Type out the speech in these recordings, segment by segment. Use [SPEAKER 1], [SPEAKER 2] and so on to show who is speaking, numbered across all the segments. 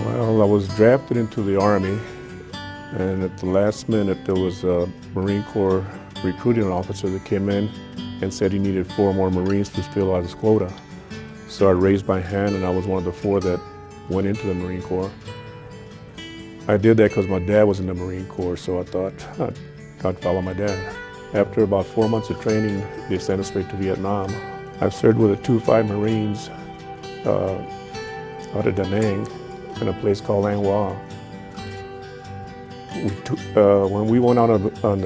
[SPEAKER 1] Well, I was drafted into the Army, and at the last minute there was a Marine Corps recruiting officer that came in and said he needed 4 more Marines to fill out his quota. So I raised my hand, and I was one of the 4 that went into the Marine Corps. I did that because my dad was in the Marine Corps, so I thought I'd follow my dad. After about 4 months of training, they sent us straight to Vietnam. I've served with the 2-5 Marines out of Da Nang in a place called Lang Hoa. When we went out on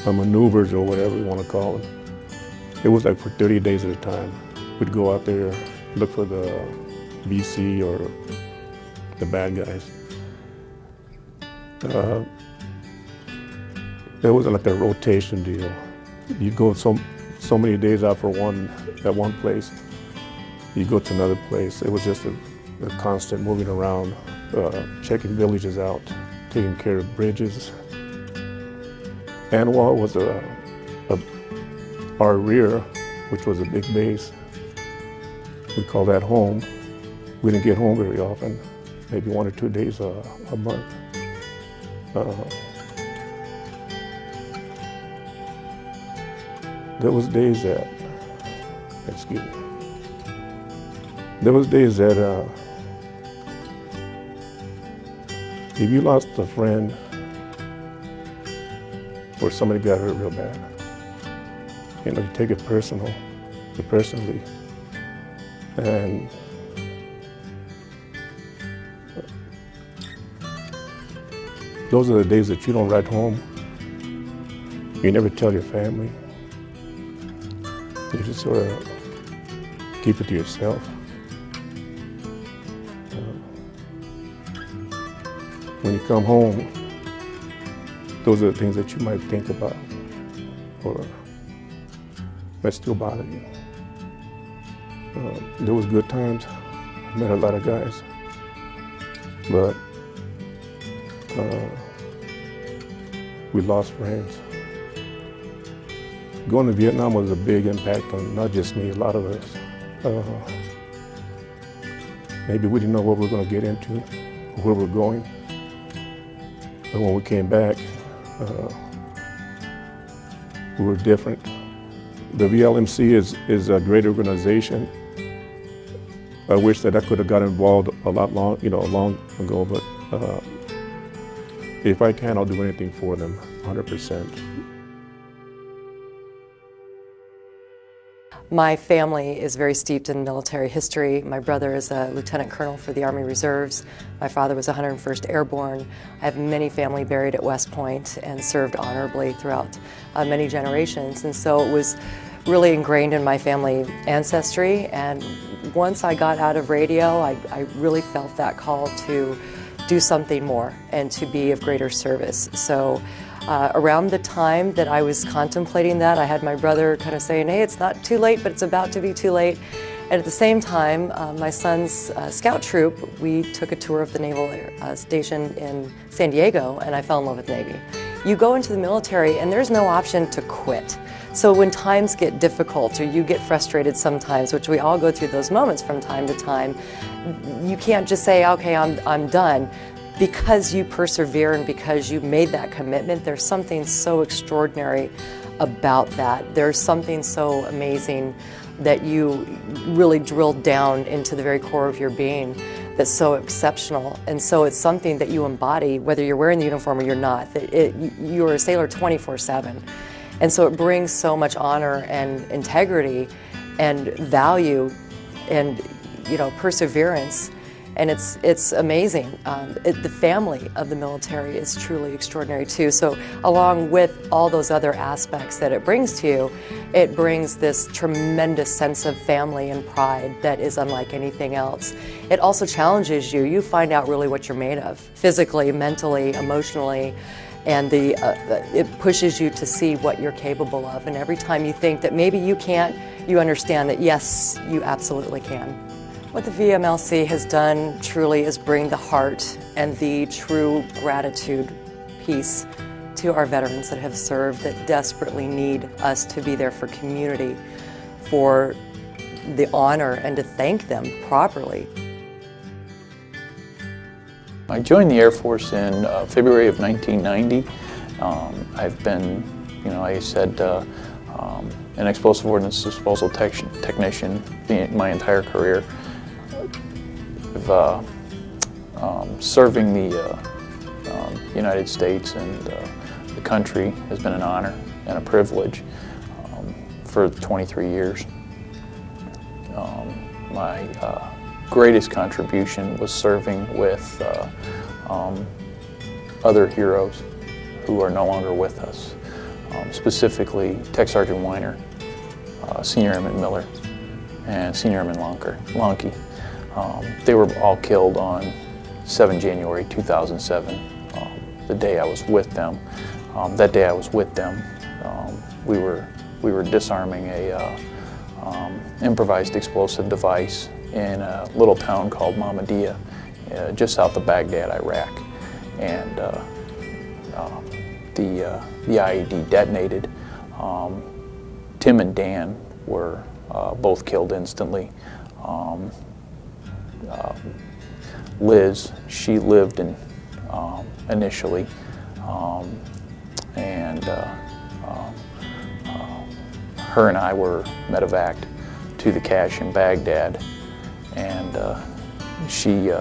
[SPEAKER 1] maneuvers or whatever you want to call them, it was like for 30 days at a time. We'd go out there, look for the BC or the bad guys. It was like a rotation deal. You'd go so many days out at one place. You go to another place. It was just a constant moving around, checking villages out, taking care of bridges. Anwa was our rear, which was a big base. We called that home. We didn't get home very often, maybe 1 or 2 days a month. There was days that, if you lost a friend or somebody got hurt real bad, you take it personally, and those are the days that you don't write home. You never tell your family. You just sort of keep it to yourself. When you come home, those are the things that you might think about or that still bother you. There was good times. I met a lot of guys, but we lost friends. Going to Vietnam was a big impact on not just me, a lot of us. Maybe we didn't know what we were going to get into, or where we were going. But when we came back, we were different. The VMLC is a great organization. I wish that I could have got involved a lot long ago, but if I can, I'll do anything for them, 100%.
[SPEAKER 2] My family is very steeped in military history. My brother is a lieutenant colonel for the Army Reserves. My father was 101st Airborne. I have many family buried at West Point and served honorably throughout many generations. And so it was really ingrained in my family ancestry. And once I got out of radio, I really felt that call to do something more and to be of greater service. So around the time that I was contemplating that, I had my brother kind of saying, hey, it's not too late, but it's about to be too late. And at the same time, my son's scout troop, we took a tour of the Naval Station in San Diego, and I fell in love with Navy. You go into the military and there's no option to quit. So when times get difficult or you get frustrated sometimes, which we all go through those moments from time to time, you can't just say, okay, I'm done. Because you persevere and because you made that commitment, there's something so extraordinary about that. There's something so amazing that you really drilled down into the very core of your being that's so exceptional. And so it's something that you embody, whether you're wearing the uniform or you're not. You're a sailor 24/7. And so it brings so much honor and integrity and value and perseverance. And it's amazing. The family of the military is truly extraordinary too. So along with all those other aspects that it brings to you, it brings this tremendous sense of family and pride that is unlike anything else. It also challenges you. You find out really what you're made of, physically, mentally, emotionally, and it pushes you to see what you're capable of. And every time you think that maybe you can't, you understand that yes, you absolutely can. What the VMLC has done truly is bring the heart and the true gratitude piece to our veterans that have served, that desperately need us to be there for community, for the honor, and to thank them properly.
[SPEAKER 3] I joined the Air Force in February of 1990. I've been, like I said, an explosive ordnance disposal technician my entire career. Serving the United States and the country has been an honor and a privilege for 23 years. My greatest contribution was serving with other heroes who are no longer with us, specifically Tech Sergeant Weiner, Senior Airman Miller, and Senior Airman Lonke. They were all killed on 7 January 2007, the day I was with them. That day I was with them, we were disarming a improvised explosive device in a little town called Mahmadiyah, just south of Baghdad, Iraq. And the IED detonated. Tim and Dan were both killed instantly. Liz, she lived initially, and her and I were medevaced to the cache in Baghdad, and she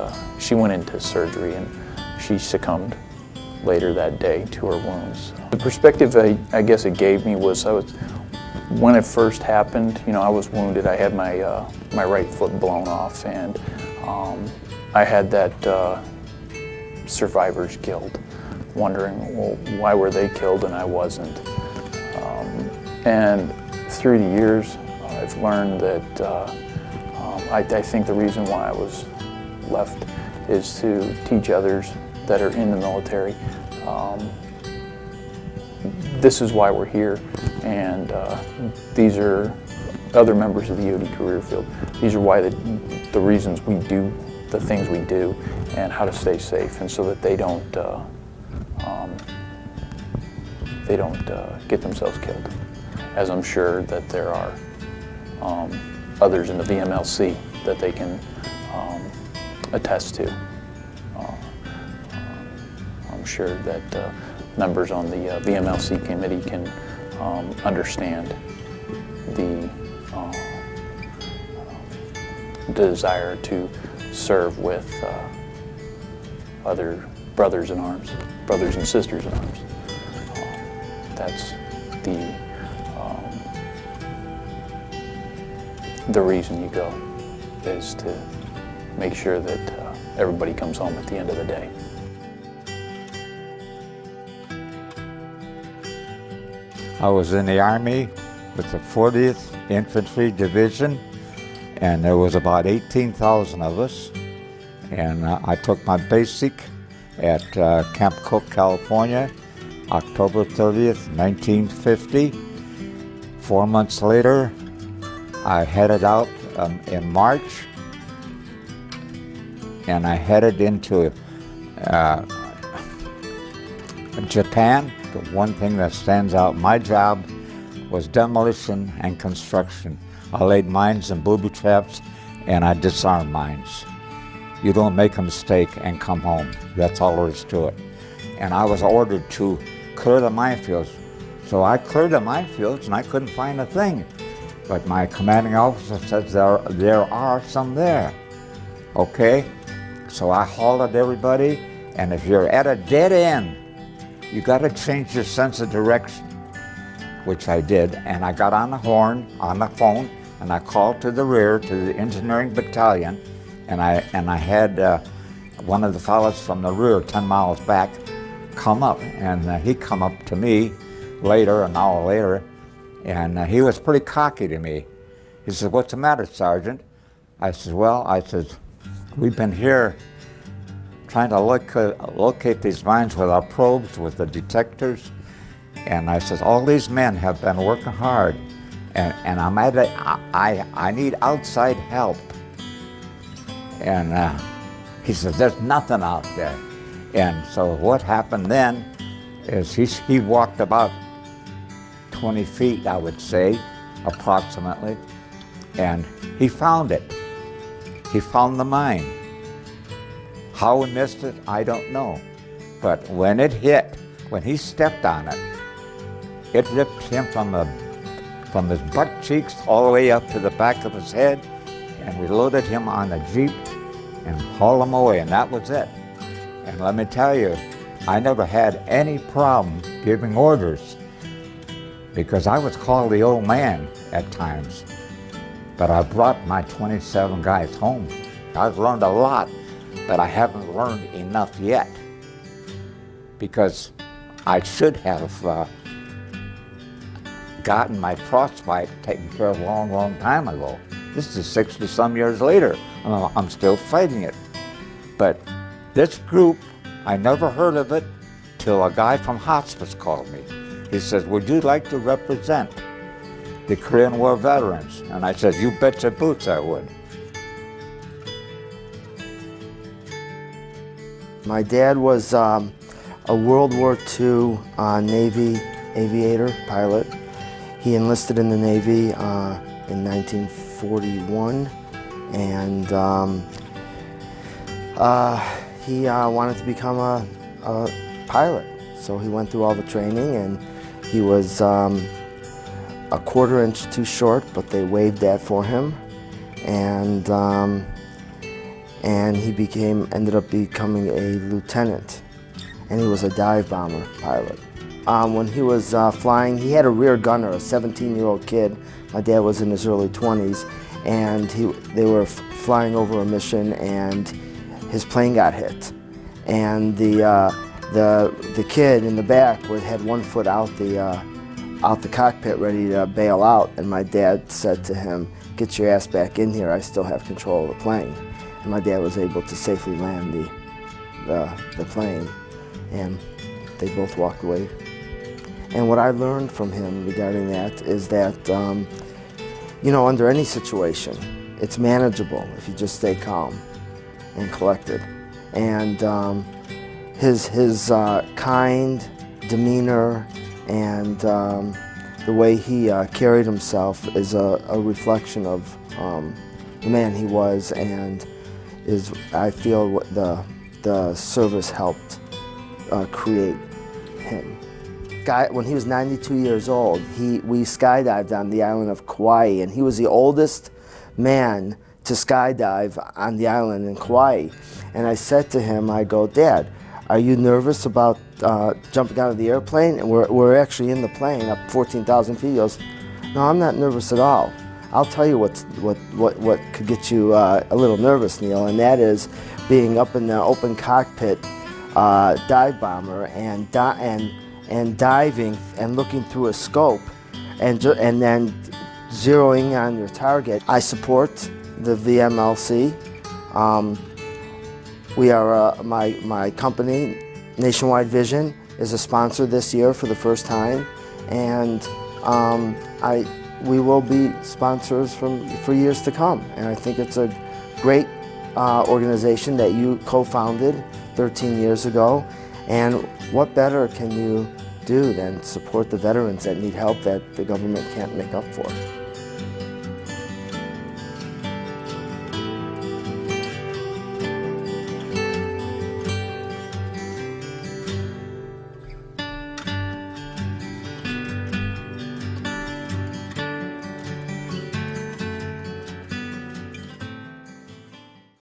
[SPEAKER 3] went into surgery and she succumbed later that day to her wounds. The perspective I guess it gave me was when it first happened, I was wounded. I had my right foot blown off, and I had that survivor's guilt, wondering, well, why were they killed and I wasn't? And through the years, I've learned that I think the reason why I was left is to teach others that are in the military. This is why we're here, and these are other members of the EOD career field. These are why the reasons we do the things we do, and how to stay safe, and so that they don't get themselves killed, as I'm sure that there are others in the VMLC that they can attest to. I'm sure that members on the VMLC committee can understand the desire to serve with other brothers in arms, brothers and sisters in arms. That's the reason you go, is to make sure that everybody comes home at the end of the day.
[SPEAKER 4] I was in the Army with the 40th Infantry Division, and there was about 18,000 of us. And I took my basic at Camp Cook, California, October 30th, 1950. 4 months later, I headed out in March, and I headed into Japan. The one thing that stands out, my job was demolition and construction. I laid mines and booby traps, and I disarmed mines. You don't make a mistake and come home. That's all there is to it. And I was ordered to clear the minefields. So I cleared the minefields and I couldn't find a thing. But my commanding officer says there are some there. Okay? So I halted everybody, and if you're at a dead end, you got to change your sense of direction, which I did. And I got on the horn, on the phone, and I called to the rear, to the engineering battalion, and I had one of the fellows from the rear, 10 miles back, come up, and he come up to me later, an hour later, and he was pretty cocky to me. He said, "What's the matter, Sergeant?" I said, "Well," I said, "we've been here trying to locate these mines with our probes, with the detectors." And I said, "All these men have been working hard, and I need outside help." And he said, "There's nothing out there." And so what happened then is he walked about 20 feet, I would say, approximately, and he found it. He found the mine. How we missed it, I don't know. But when it hit, when he stepped on it, it ripped him from his butt cheeks all the way up to the back of his head, and we loaded him on a Jeep and hauled him away, and that was it. And let me tell you, I never had any problem giving orders because I was called the old man at times. But I brought my 27 guys home. I've learned a lot, but I haven't learned enough yet because I should have gotten my frostbite taken care of a long, long time ago. This is 60-some years later. I'm still fighting it. But this group, I never heard of it till a guy from hospice called me. He says, would you like to represent the Korean War veterans? And I said, you bet your boots I would.
[SPEAKER 5] My dad was a World War II Navy aviator, pilot. He enlisted in the Navy in 1941, and he wanted to become a pilot. So he went through all the training, and he was a quarter-inch too short, but they waived that for him, and he ended up becoming a lieutenant, and he was a dive bomber pilot. When he was flying, he had a rear gunner, a 17-year-old kid. My dad was in his early 20s, and they were flying over a mission, and his plane got hit. And the kid in the back had one foot out the cockpit, ready to bail out. And my dad said to him, "Get your ass back in here. I still have control of the plane." And my dad was able to safely land the plane, and they both walked away. And what I learned from him regarding that is that, you know, under any situation, it's manageable if you just stay calm and collected. And his kind demeanor and the way he carried himself is a reflection of the man he was, and I feel what the service helped create him. When he was 92 years old, we skydived on the island of Kauai, and he was the oldest man to skydive on the island in Kauai. And I said to him, I go, "Dad, are you nervous about jumping out of the airplane?" And we're actually in the plane up 14,000 feet. He goes, "No, I'm not nervous at all. I'll tell you what could get you a little nervous, Neil, and that is being up in the open cockpit dive bomber and diving and looking through a scope and then zeroing on your target." I support the VMLC. We are my company, Nationwide Vision, is a sponsor this year for the first time, and we will be sponsors for years to come. And I think it's a great organization that you co-founded 13 years ago. And what better can you do than support the veterans that need help that the government can't make up for?